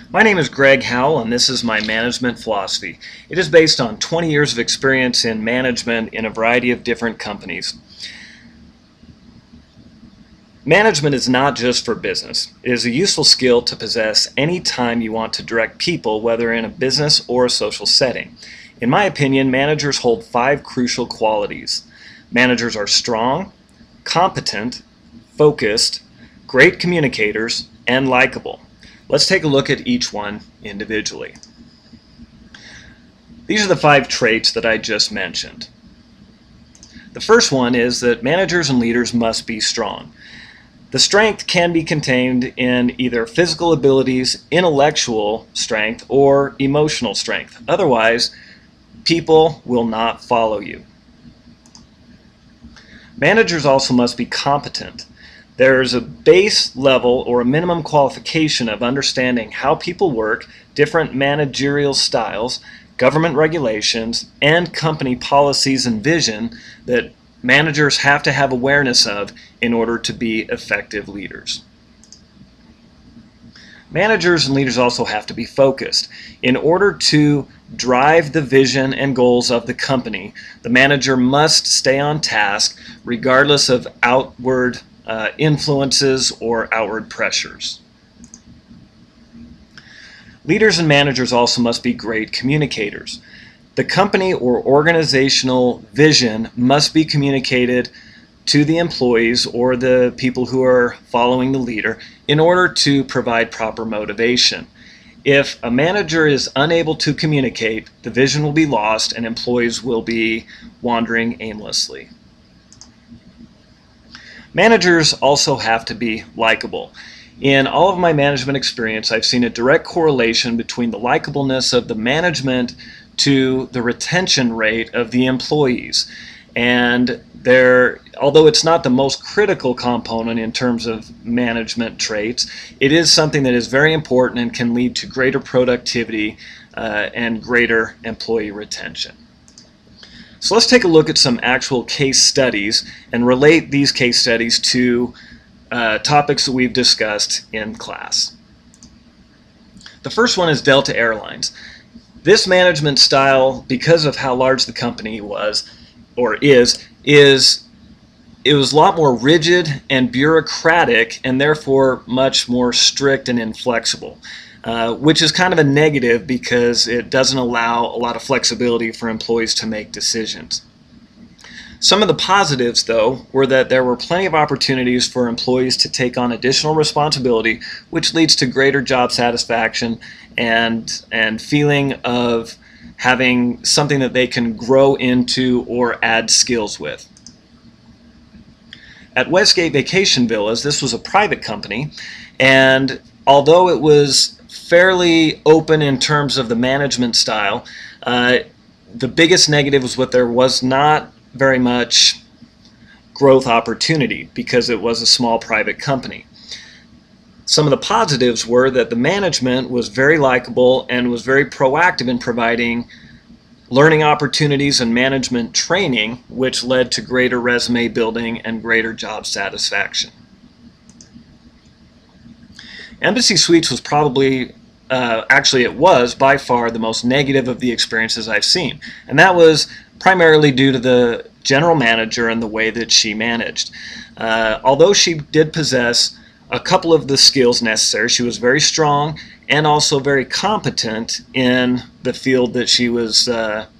My name is Greg Howell, and this is my management philosophy. It is based on 20 years of experience in management in a variety of different companies. Management is not just for business. It is a useful skill to possess any time you want to direct people, whether in a business or a social setting. In my opinion, managers hold 5 crucial qualities. Managers are strong, competent, focused, great communicators, and likable. Let's take a look at each one individually. These are the 5 traits that I just mentioned. The first one is that managers and leaders must be strong. The strength can be contained in either physical abilities, intellectual strength, or emotional strength. Otherwise, people will not follow you. Managers also must be competent. There's a base level or a minimum qualification of understanding how people work, different managerial styles, government regulations, and company policies and vision that managers have to have awareness of in order to be effective leaders. Managers and leaders also have to be focused. In order to drive the vision and goals of the company, the manager must stay on task regardless of outward influences or outward pressures. Leaders and managers also must be great communicators. The company or organizational vision must be communicated to the employees or the people who are following the leader in order to provide proper motivation. If a manager is unable to communicate, the vision will be lost and employees will be wandering aimlessly. Managers also have to be likable. In all of my management experience, I've seen a direct correlation between the likableness of the management to the retention rate of the employees. And although it's not the most critical component in terms of management traits, it is something that is very important and can lead to greater productivity and greater employee retention. So let's take a look at some actual case studies and relate these case studies to topics that we've discussed in class. The first one is Delta Airlines. This management style, because of how large the company was or is it was a lot more rigid and bureaucratic and therefore much more strict and inflexible. Which is kind of a negative because it doesn't allow a lot of flexibility for employees to make decisions. Some of the positives, though, were that there were plenty of opportunities for employees to take on additional responsibility, which leads to greater job satisfaction and feeling of having something that they can grow into or add skills with. At Westgate Vacation Villas, this was a private company, and although it was fairly open in terms of the management style, the biggest negative was that there was not very much growth opportunity because it was a small private company. Some of the positives were that the management was very likable and was very proactive in providing learning opportunities and management training, which led to greater resume building and greater job satisfaction. Embassy Suites was probably, actually it was by far the most negative of the experiences I've seen. And that was primarily due to the general manager and the way that she managed. Although she did possess a couple of the skills necessary, she was very strong and also very competent in the field that she was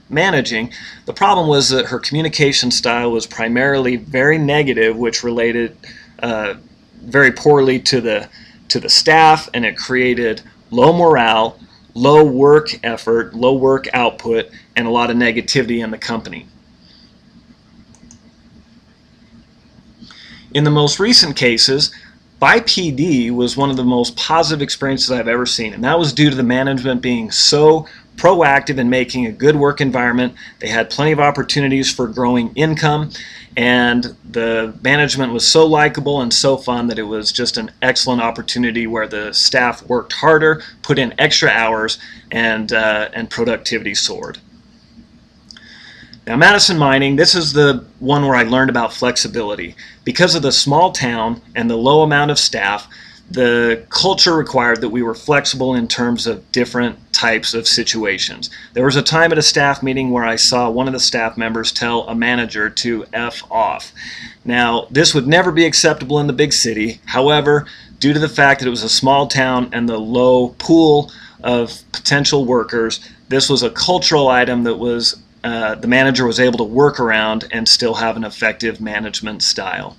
managing. The problem was that her communication style was primarily very negative, which related very poorly to the staff, and it created low morale, low work effort, low work output, and a lot of negativity in the company. In the most recent cases, BPD was one of the most positive experiences I've ever seen, and that was due to the management being so proactive in making a good work environment. They had plenty of opportunities for growing income, and the management was so likable and so fun that it was just an excellent opportunity where the staff worked harder, put in extra hours, and productivity soared. Now, Madison Mining, this is the one where I learned about flexibility. Because of the small town and the low amount of staff, the culture required that we were flexible in terms of different types of situations. There was a time at a staff meeting where I saw one of the staff members tell a manager to F off. Now, this would never be acceptable in the big city. However, due to the fact that it was a small town and the low pool of potential workers, this was a cultural item that was the manager was able to work around and still have an effective management style.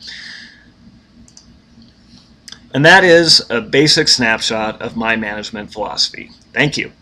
And that is a basic snapshot of my management philosophy. Thank you.